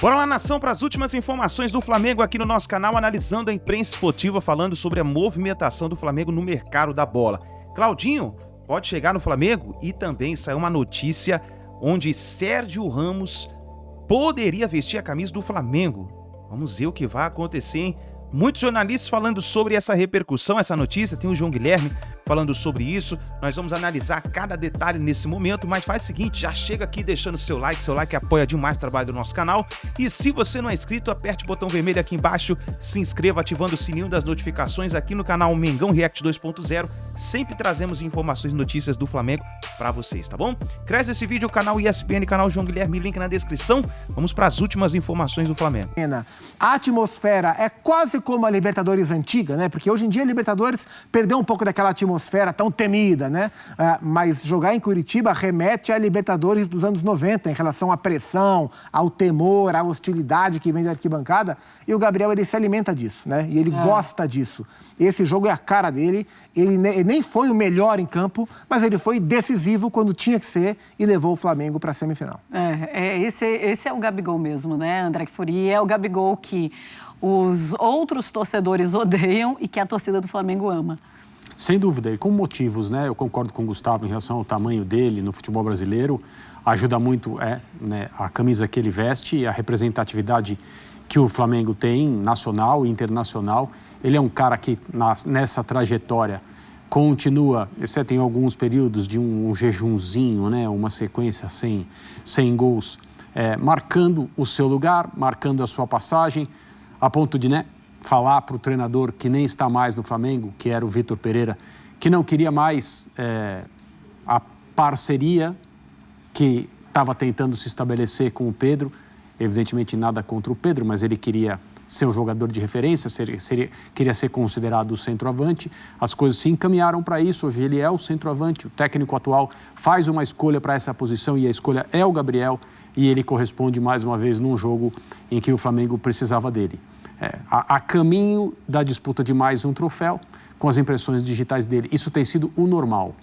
Bora lá, nação, para as últimas informações do Flamengo aqui no nosso canal, analisando a imprensa esportiva, falando sobre a movimentação do Flamengo no mercado da bola. Claudinho pode chegar no Flamengo e também saiu uma notícia onde Sérgio Ramos poderia vestir a camisa do Flamengo. Vamos ver o que vai acontecer, hein? Muitos jornalistas falando sobre essa repercussão, essa notícia. Tem o João Guilherme falando sobre isso. Nós vamos analisar cada detalhe nesse momento, mas faz o seguinte, já chega aqui deixando seu like apoia demais o trabalho do nosso canal. E se você não é inscrito, aperte o botão vermelho aqui embaixo, se inscreva ativando o sininho das notificações aqui no canal Mengão React 2.0. Sempre trazemos informações e notícias do Flamengo para vocês, tá bom? Cresce esse vídeo, o canal ESPN, canal João Guilherme, link na descrição. Vamos para as últimas informações do Flamengo. A atmosfera é quase como a Libertadores antiga, né? Porque hoje em dia a Libertadores perdeu um pouco daquela atmosfera tão temida, né? Mas jogar em Curitiba remete à Libertadores dos anos 90 em relação à pressão, ao temor, à hostilidade que vem da arquibancada. E o Gabriel, ele se alimenta disso, né? E ele gosta disso. Esse jogo é a cara dele. Ele nem foi o melhor em campo, mas ele foi decisivo quando tinha que ser e levou o Flamengo para a semifinal. Esse é o Gabigol mesmo, né, André Kfouri? É o Gabigol que os outros torcedores odeiam e que a torcida do Flamengo ama. Sem dúvida, e com motivos, né? Eu concordo com o Gustavo em relação ao tamanho dele no futebol brasileiro. Ajuda muito a camisa que ele veste e a representatividade que o Flamengo tem, nacional e internacional. Ele é um cara que, nessa trajetória, continua, exceto em alguns períodos de um jejunzinho, né? Uma sequência sem gols, marcando o seu lugar, marcando a sua passagem, a ponto de, falar para o treinador que nem está mais no Flamengo, que era o Vitor Pereira, que não queria mais a parceria que estava tentando se estabelecer com o Pedro. Evidentemente nada contra o Pedro, mas ele queria ser um jogador de referência, queria ser considerado o centroavante. As coisas se encaminharam para isso, hoje ele é o centroavante. O técnico atual faz uma escolha para essa posição e a escolha é o Gabriel, e ele corresponde mais uma vez num jogo em que o Flamengo precisava dele. A caminho da disputa de mais um troféu, com as impressões digitais dele. Isso tem sido o normal.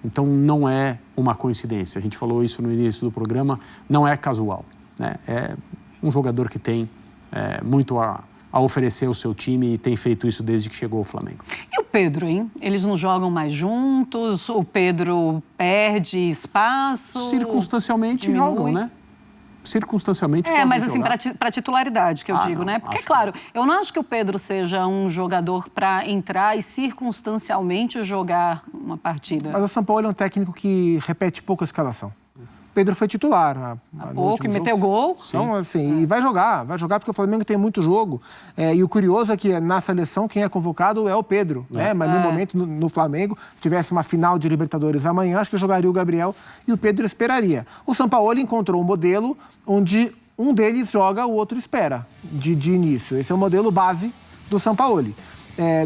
Então não é uma coincidência. A gente falou isso no início do programa, não é casual. É um jogador que tem muito a oferecer ao seu time e tem feito isso desde que chegou ao Flamengo. E o Pedro, hein? Eles não jogam mais juntos? O Pedro perde espaço? Circunstancialmente jogam, né? Circunstancialmente mas assim, para titularidade que eu digo, né? Porque, claro, eu não acho que o Pedro seja um jogador para entrar e circunstancialmente jogar uma partida. Mas o São Paulo é um técnico que repete pouco a escalação. Pedro foi titular. Há pouco, e meteu gol. Então, assim, e vai jogar porque o Flamengo tem muito jogo. E o curioso é que na seleção quem é convocado é o Pedro, né? Mas no momento, no Flamengo, se tivesse uma final de Libertadores amanhã, acho que jogaria o Gabriel e o Pedro esperaria. O Sampaoli encontrou um modelo onde um deles joga, o outro espera, de início. Esse é o modelo base do Sampaoli.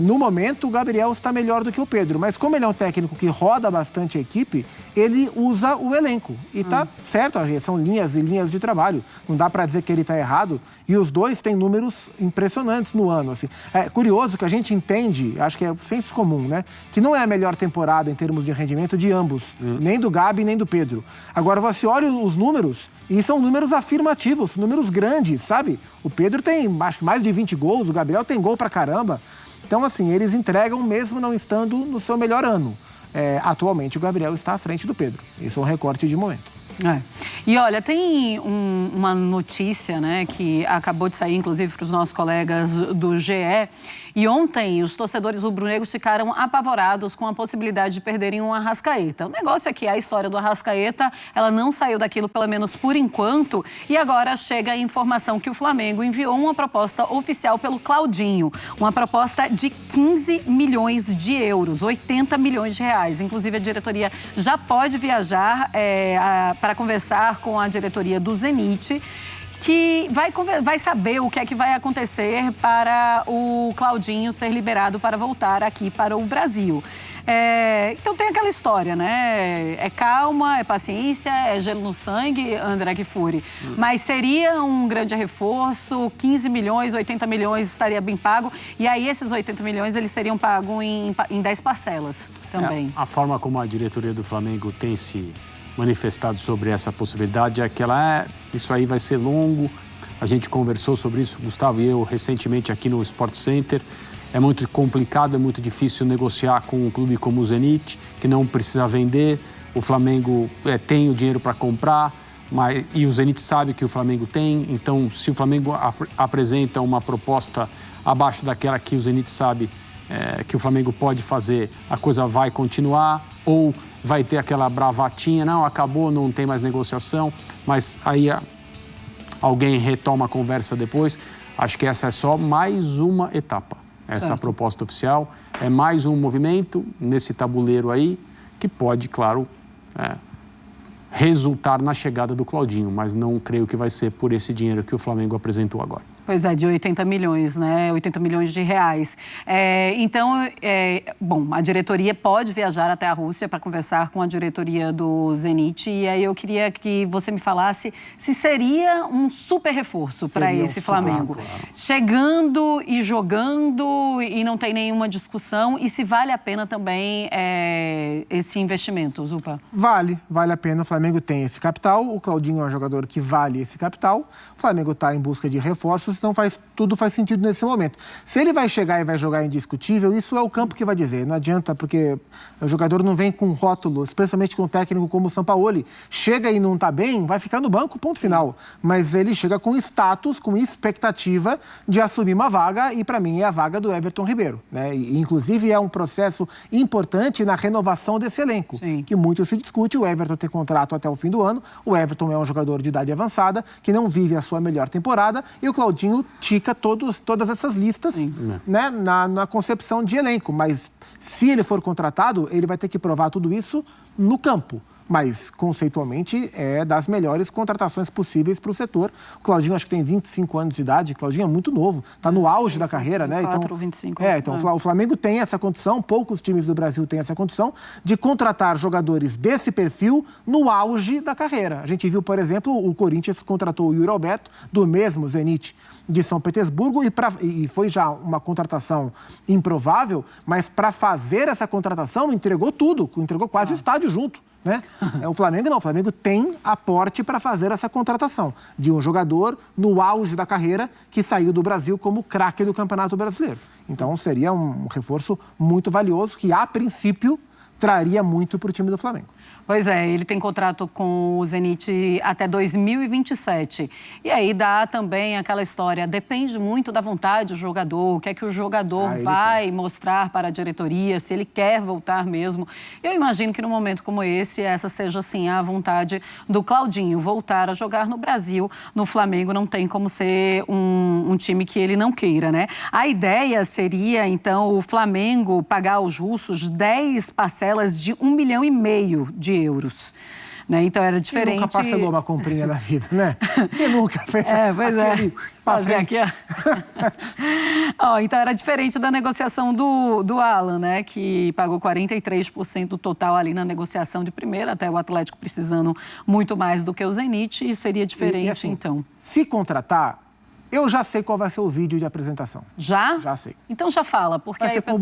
No momento, o Gabriel está melhor do que o Pedro, mas como ele é um técnico que roda bastante a equipe, ele usa o elenco. E tá certo, são linhas e linhas de trabalho. Não dá para dizer que ele está errado. E os dois têm números impressionantes no ano. Assim. É curioso que a gente entende, acho que é senso comum, né? Que não é a melhor temporada em termos de rendimento de ambos, nem do Gabi, nem do Pedro. Agora, você olha os números, e são números afirmativos, números grandes, sabe? O Pedro tem acho que mais de 20 gols, o Gabriel tem gol pra caramba. Então, assim, eles entregam mesmo não estando no seu melhor ano. Atualmente, o Gabriel está à frente do Pedro. Isso é um recorte de momento. E olha, tem uma notícia, né, que acabou de sair, inclusive, para os nossos colegas do GE. E ontem, os torcedores rubro-negros ficaram apavorados com a possibilidade de perderem um Arrascaeta. O negócio é que a história do Arrascaeta, ela não saiu daquilo, pelo menos por enquanto. E agora chega a informação que o Flamengo enviou uma proposta oficial pelo Claudinho. Uma proposta de 15 milhões de euros, 80 milhões de reais. Inclusive, a diretoria já pode viajar para conversar com a diretoria do Zenit, que vai saber o que é que vai acontecer para o Claudinho ser liberado para voltar aqui para o Brasil. Então tem aquela história, né? É calma, é paciência, é gelo no sangue, André Kfouri. Mas seria um grande reforço, 15 milhões, 80 milhões estaria bem pago. E aí esses 80 milhões eles seriam pagos em 10 parcelas também. A forma como a diretoria do Flamengo tem se manifestado sobre essa possibilidade é que isso aí vai ser longo, A gente conversou sobre isso, Gustavo e eu, recentemente aqui no Sport Center. É muito complicado, é muito difícil negociar com um clube como o Zenit, que não precisa vender. O Flamengo tem o dinheiro para comprar, e o Zenit sabe que o Flamengo tem. Então, se o Flamengo apresenta uma proposta abaixo daquela que o Zenit sabe que o Flamengo pode fazer, a coisa vai continuar, ou vai ter aquela bravatinha, não, acabou, não tem mais negociação, mas aí alguém retoma a conversa depois. Acho que essa é só mais uma etapa. Essa proposta oficial é mais um movimento nesse tabuleiro aí que pode, claro, resultar na chegada do Claudinho, mas não creio que vai ser por esse dinheiro que o Flamengo apresentou agora. Pois é, de 80 milhões, né? 80 milhões de reais. Bom, a diretoria pode viajar até a Rússia para conversar com a diretoria do Zenit. E aí eu queria que você me falasse se seria um super reforço para esse Flamengo. Claro. Chegando e jogando e não tem nenhuma discussão. E se vale a pena também esse investimento, Zupa? Vale a pena. O Flamengo tem esse capital. O Claudinho é um jogador que vale esse capital. O Flamengo está em busca de reforços. Então tudo faz sentido nesse momento. Se ele vai chegar e vai jogar indiscutível, isso é o campo que vai dizer. Não adianta, porque o jogador não vem com rótulo, especialmente com um técnico como o Sampaoli. Chega e não está bem, vai ficar no banco, ponto final. Mas ele chega com status, com expectativa de assumir uma vaga, e para mim é a vaga do Everton Ribeiro, né? E, inclusive é um processo importante na renovação desse elenco, que muito se discute. O Everton tem contrato até o fim do ano. O Everton é um jogador de idade avançada, que não vive a sua melhor temporada, e o Claudinho tica todas essas listas, né, na concepção de elenco. Mas se ele for contratado, ele vai ter que provar tudo isso no campo. Mas, conceitualmente, é das melhores contratações possíveis para o setor. O Claudinho, acho que tem 25 anos de idade. O Claudinho é muito novo, está no auge da carreira, né? 24 ou 25. Então, o Flamengo tem essa condição, poucos times do Brasil têm essa condição, de contratar jogadores desse perfil no auge da carreira. A gente viu, por exemplo, o Corinthians contratou o Yuri Alberto, do mesmo Zenit de São Petersburgo, e foi já uma contratação improvável, mas para fazer essa contratação entregou tudo, entregou quase o estádio junto. Né? O Flamengo não, o Flamengo tem aporte para fazer essa contratação de um jogador no auge da carreira que saiu do Brasil como craque do Campeonato Brasileiro. Então seria um reforço muito valioso que, a princípio, traria muito para o time do Flamengo. Pois é, ele tem contrato com o Zenit até 2027. E aí dá também aquela história, depende muito da vontade do jogador, o que é que o jogador vai mostrar para a diretoria, se ele quer voltar mesmo. Eu imagino que num momento como esse, essa seja, assim, a vontade do Claudinho, voltar a jogar no Brasil. No Flamengo não tem como ser um time que ele não queira, né? A ideia seria, então, o Flamengo pagar aos russos 10 parcelas de 1,5 milhão de euros. Né? Então era diferente. Quem nunca parcelou uma comprinha na vida, né? Quem nunca fez fazer aqui, então era diferente da negociação do Alan, né? Que pagou 43% do total ali na negociação de primeira, até o Atlético precisando muito mais do que o Zenit, e seria diferente, assim, então. Se contratar, eu já sei qual vai ser o vídeo de apresentação. Já? Já sei. Então já fala, porque vai ser com o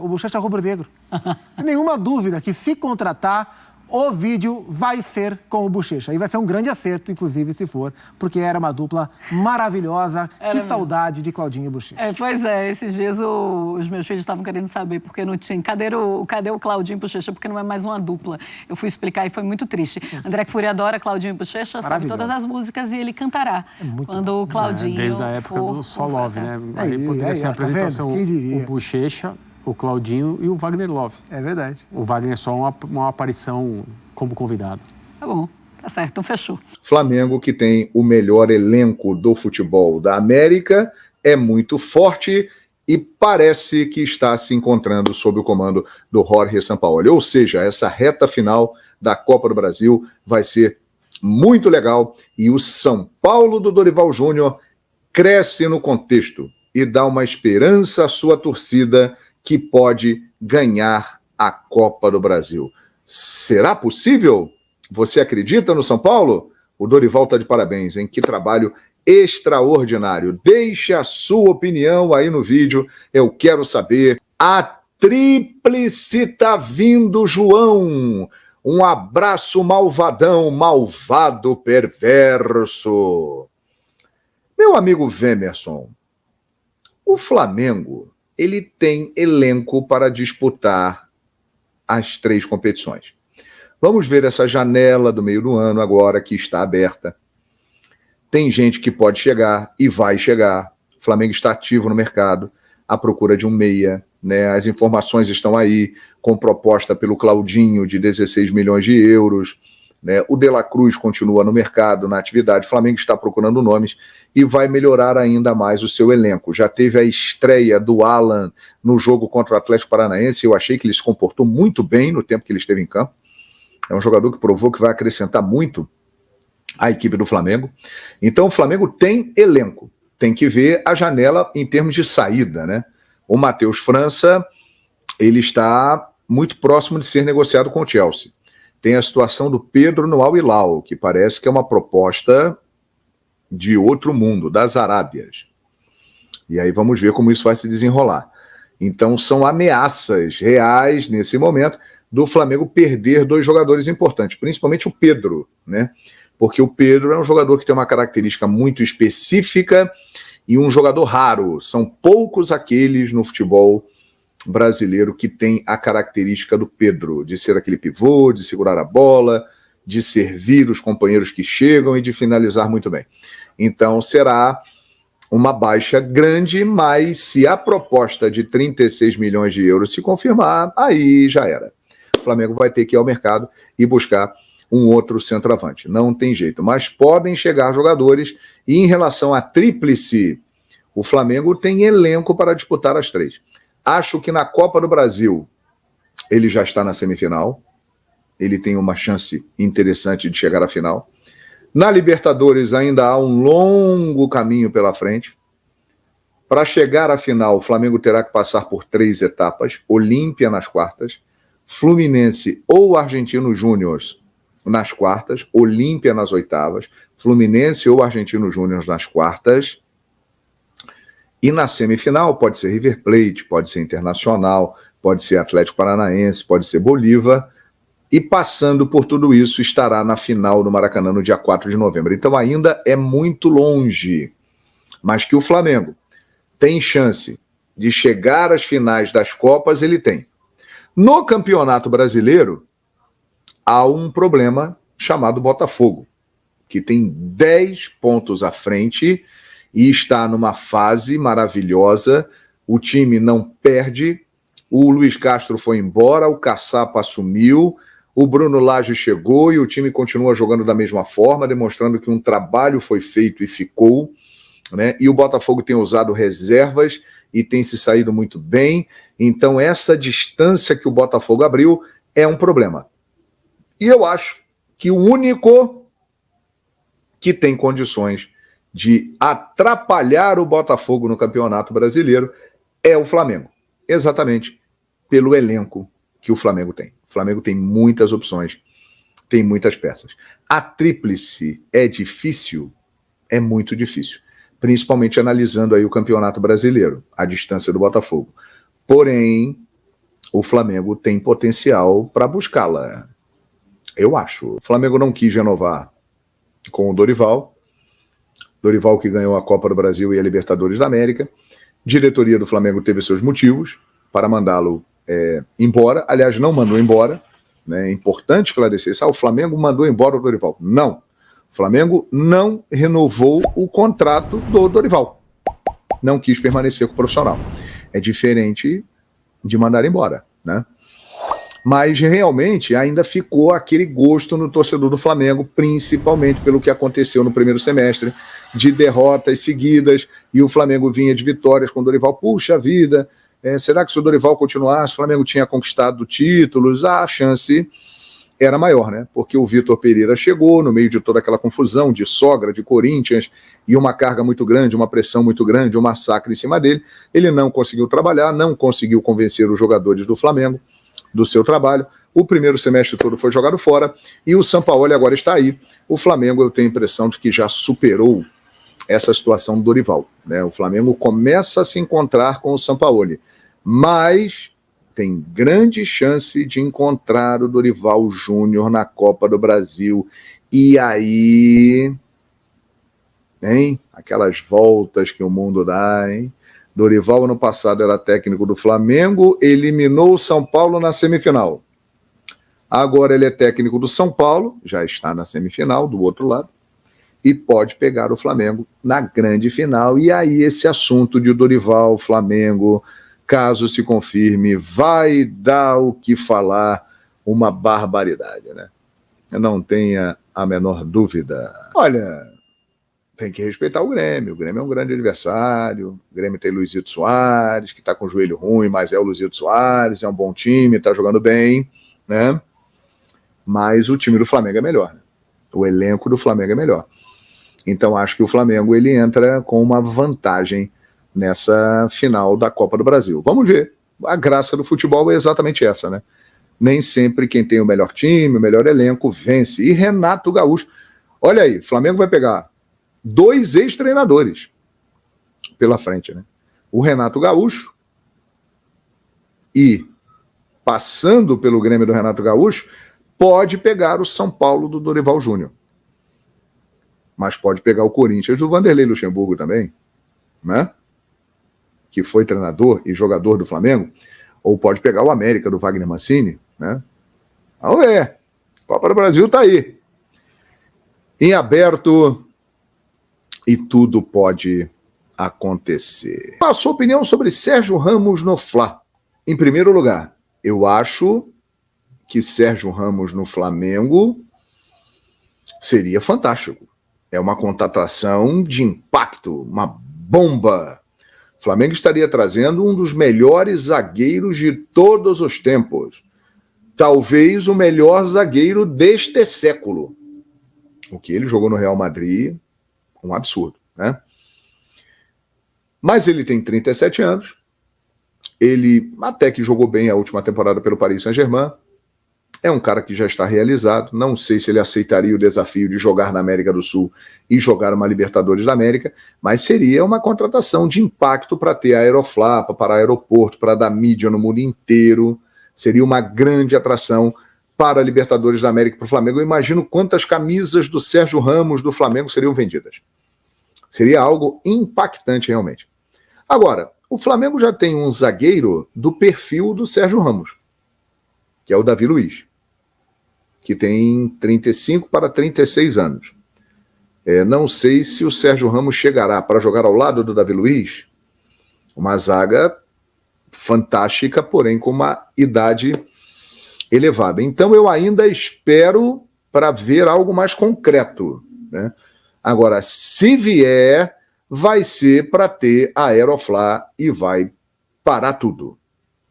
Bochecha rubro-negro. Não tem nenhuma dúvida que, se contratar, o vídeo vai ser com o Bochecha. E vai ser um grande acerto, inclusive, se for, porque era uma dupla maravilhosa. Que saudade de Claudinho e Bochecha. Pois é, esses dias os meus filhos estavam querendo saber porque não tinha. Cadê o Claudinho e Bochecha? Porque não é mais uma dupla. Eu fui explicar e foi muito triste. André Kfouri adora Claudinho e Bochecha, sabe todas as músicas e ele cantará. Quando o Claudinho. Desde a época do Só Love, né? Aí poderia ser a apresentação, o Bochecha, o Claudinho e o Wagner Love. É verdade. O Wagner é só uma aparição como convidado. Tá bom, tá certo, então fechou. Flamengo, que tem o melhor elenco do futebol da América, é muito forte e parece que está se encontrando sob o comando do Jorge Sampaoli. Ou seja, essa reta final da Copa do Brasil vai ser muito legal, e o São Paulo do Dorival Júnior cresce no contexto e dá uma esperança à sua torcida que pode ganhar a Copa do Brasil. Será possível? Você acredita no São Paulo? O Dorival está de parabéns, hein? Que trabalho extraordinário. Deixe a sua opinião aí no vídeo, eu quero saber. A tríplice tá vindo, João. Um abraço, malvadão, malvado perverso. Meu amigo Vemerson, o Flamengo, ele tem elenco para disputar as 3 competições. Vamos ver essa janela do meio do ano agora que está aberta. Tem gente que pode chegar e vai chegar. O Flamengo está ativo no mercado, à procura de um meia, né? As informações estão aí, com proposta pelo Claudinho de 16 milhões de euros. Né? O De La Cruz continua no mercado, na atividade. O Flamengo está procurando nomes e vai melhorar ainda mais o seu elenco. Já teve a estreia do Alan no jogo contra o Atlético Paranaense. Eu achei que ele se comportou muito bem no tempo que ele esteve em campo. É um jogador que provou que vai acrescentar muito à equipe do Flamengo. Então o Flamengo tem elenco. Tem que ver a janela em termos de saída, né? O Matheus França, ele está muito próximo de ser negociado com o Chelsea. Tem a situação do Pedro no Al Hilal, que parece que é uma proposta de outro mundo, das Arábias. E aí vamos ver como isso vai se desenrolar. Então são ameaças reais nesse momento do Flamengo perder 2 jogadores importantes, principalmente o Pedro, né? Porque o Pedro é um jogador que tem uma característica muito específica e um jogador raro. São poucos aqueles no futebol brasileiro que tem a característica do Pedro, de ser aquele pivô, de segurar a bola, de servir os companheiros que chegam e de finalizar muito bem. Então será uma baixa grande, mas se a proposta de 36 milhões de euros se confirmar, aí já era. O Flamengo vai ter que ir ao mercado e buscar um outro centroavante. Não tem jeito, mas podem chegar jogadores e em relação à tríplice, o Flamengo tem elenco para disputar as 3. Acho que na Copa do Brasil ele já está na semifinal, ele tem uma chance interessante de chegar à final. Na Libertadores ainda há um longo caminho pela frente. Para chegar à final, o Flamengo terá que passar por 3 etapas, Olímpia nas quartas, Fluminense ou Argentino Júnior nas quartas, Olímpia nas oitavas, Fluminense ou Argentino Júnior nas quartas. E na semifinal pode ser River Plate, pode ser Internacional, pode ser Atlético Paranaense, pode ser Bolívar. E passando por tudo isso, estará na final do Maracanã no dia 4 de novembro. Então ainda é muito longe, mas que o Flamengo tem chance de chegar às finais das Copas, ele tem. No Campeonato Brasileiro, há um problema chamado Botafogo, que tem 10 pontos à frente e está numa fase maravilhosa. O time não perde, o Luiz Castro foi embora, o Caçapa assumiu, o Bruno Lage chegou e o time continua jogando da mesma forma, demonstrando que um trabalho foi feito e ficou, né? E o Botafogo tem usado reservas e tem se saído muito bem. Então essa distância que o Botafogo abriu é um problema. E eu acho que o único que tem condições de atrapalhar o Botafogo no Campeonato Brasileiro é o Flamengo. Exatamente pelo elenco que o Flamengo tem. O Flamengo tem muitas opções, tem muitas peças. A tríplice é difícil? É muito difícil. Principalmente analisando aí o Campeonato Brasileiro, a distância do Botafogo. Porém, o Flamengo tem potencial para buscá-la. Eu acho. O Flamengo não quis renovar com o Dorival. Dorival que ganhou a Copa do Brasil e a Libertadores da América. Diretoria do Flamengo teve seus motivos para mandá-lo embora. Aliás, não mandou embora. Né? É importante esclarecer isso. O Flamengo mandou embora o Dorival. Não. O Flamengo não renovou o contrato do Dorival. Não quis permanecer com o profissional. É diferente de mandar embora, né? Mas realmente ainda ficou aquele gosto no torcedor do Flamengo, principalmente pelo que aconteceu no primeiro semestre, de derrotas seguidas, e o Flamengo vinha de vitórias com o Dorival. Puxa vida, será que se o Dorival continuasse, o Flamengo tinha conquistado títulos? A chance era maior, né? Porque o Vitor Pereira chegou no meio de toda aquela confusão de sogra, de Corinthians, e uma carga muito grande, uma pressão muito grande, um massacre em cima dele. Ele não conseguiu trabalhar, não conseguiu convencer os jogadores do Flamengo do seu trabalho. O primeiro semestre todo foi jogado fora e o Sampaoli agora está aí. O Flamengo, eu tenho a impressão de que já superou essa situação do Dorival, né? O Flamengo começa a se encontrar com o Sampaoli, mas tem grande chance de encontrar o Dorival Júnior na Copa do Brasil. E aí Hein? Aquelas voltas que o mundo dá, hein? Dorival, ano passado, era técnico do Flamengo, eliminou o São Paulo na semifinal. Agora ele é técnico do São Paulo, já está na semifinal, do outro lado, e pode pegar o Flamengo na grande final. E aí esse assunto de Dorival, Flamengo, caso se confirme, vai dar o que falar, uma barbaridade, né? Eu não tenha a menor dúvida. Olha, tem que respeitar o Grêmio é um grande adversário, o Grêmio tem Luizito Soares, que está com o joelho ruim, mas é o Luizito Soares, é um bom time, está jogando bem, né? Mas o time do Flamengo é melhor, né? O elenco do Flamengo é melhor. Então acho que o Flamengo ele entra com uma vantagem nessa final da Copa do Brasil. Vamos ver. A graça do futebol é exatamente essa, né? Nem sempre quem tem o melhor time, o melhor elenco, vence. E Renato Gaúcho, olha aí, o Flamengo vai pegar 2 ex-treinadores pela frente, né? O Renato Gaúcho e, passando pelo Grêmio do Renato Gaúcho, pode pegar o São Paulo do Dorival Júnior. Mas pode pegar o Corinthians do Vanderlei Luxemburgo também, né? Que foi treinador e jogador do Flamengo. Ou pode pegar o América do Wagner Mancini, né? Vamos ver. Copa do Brasil tá aí. Em aberto, e tudo pode acontecer. A sua opinião sobre Sérgio Ramos no Fla? Em primeiro lugar, eu acho que Sérgio Ramos no Flamengo seria fantástico. É uma contratação de impacto, uma bomba. O Flamengo estaria trazendo um dos melhores zagueiros de todos os tempos. Talvez o melhor zagueiro deste século. O que ele jogou no Real Madrid, um absurdo, né? Mas ele tem 37 anos. Ele até que jogou bem a última temporada pelo Paris Saint-Germain. É um cara que já está realizado. Não sei se ele aceitaria o desafio de jogar na América do Sul e jogar uma Libertadores da América, mas seria uma contratação de impacto para ter Aeroflá, para parar aeroporto, para dar mídia no mundo inteiro. Seria uma grande atração para a Libertadores da América, para o Flamengo. Eu imagino quantas camisas do Sérgio Ramos do Flamengo seriam vendidas. Seria algo impactante realmente. Agora, o Flamengo já tem um zagueiro do perfil do Sérgio Ramos, que é o Davi Luiz, que tem 35 para 36 anos. Não sei se o Sérgio Ramos chegará para jogar ao lado do Davi Luiz, uma zaga fantástica, porém com uma idade elevada. Então eu ainda espero para ver algo mais concreto, né? Agora, se vier, vai ser para ter a Aeroflá e vai parar tudo.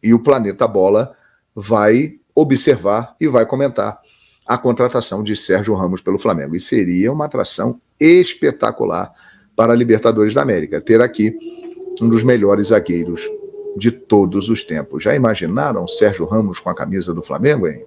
E o Planeta Bola vai observar e vai comentar a contratação de Sérgio Ramos pelo Flamengo. E seria uma atração espetacular para a Libertadores da América, ter aqui um dos melhores zagueiros de todos os tempos. Já imaginaram Sérgio Ramos com a camisa do Flamengo, hein?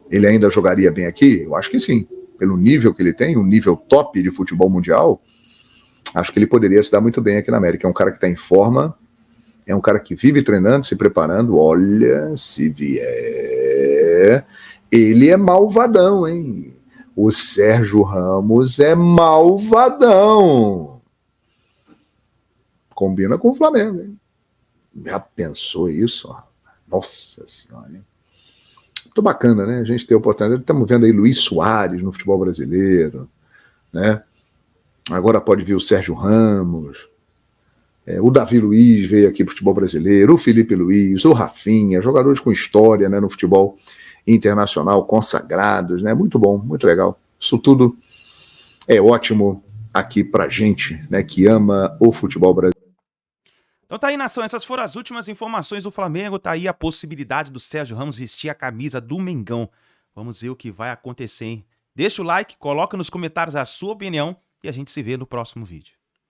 Ele ainda jogaria bem aqui? Eu acho que sim. Pelo nível que ele tem, um nível top de futebol mundial, acho que ele poderia se dar muito bem aqui na América. É um cara que está em forma, é um cara que vive treinando, se preparando. Olha, se vier, ele é malvadão, hein? O Sérgio Ramos é malvadão. Combina com o Flamengo, hein? Já pensou isso? Nossa Senhora, hein? Muito bacana, né? A gente tem a oportunidade. Estamos vendo aí Luiz Soares no futebol brasileiro, né? Agora pode vir o Sérgio Ramos. O Davi Luiz veio aqui para o futebol brasileiro, o Felipe Luiz, o Rafinha, jogadores com história, né, no futebol internacional, consagrados, né? Muito bom, muito legal. Isso tudo é ótimo aqui pra gente, né, que ama o futebol brasileiro. Então tá aí, nação, essas foram as últimas informações do Flamengo, tá aí a possibilidade do Sérgio Ramos vestir a camisa do Mengão. Vamos ver o que vai acontecer, hein? Deixa o like, coloca nos comentários a sua opinião e a gente se vê no próximo vídeo.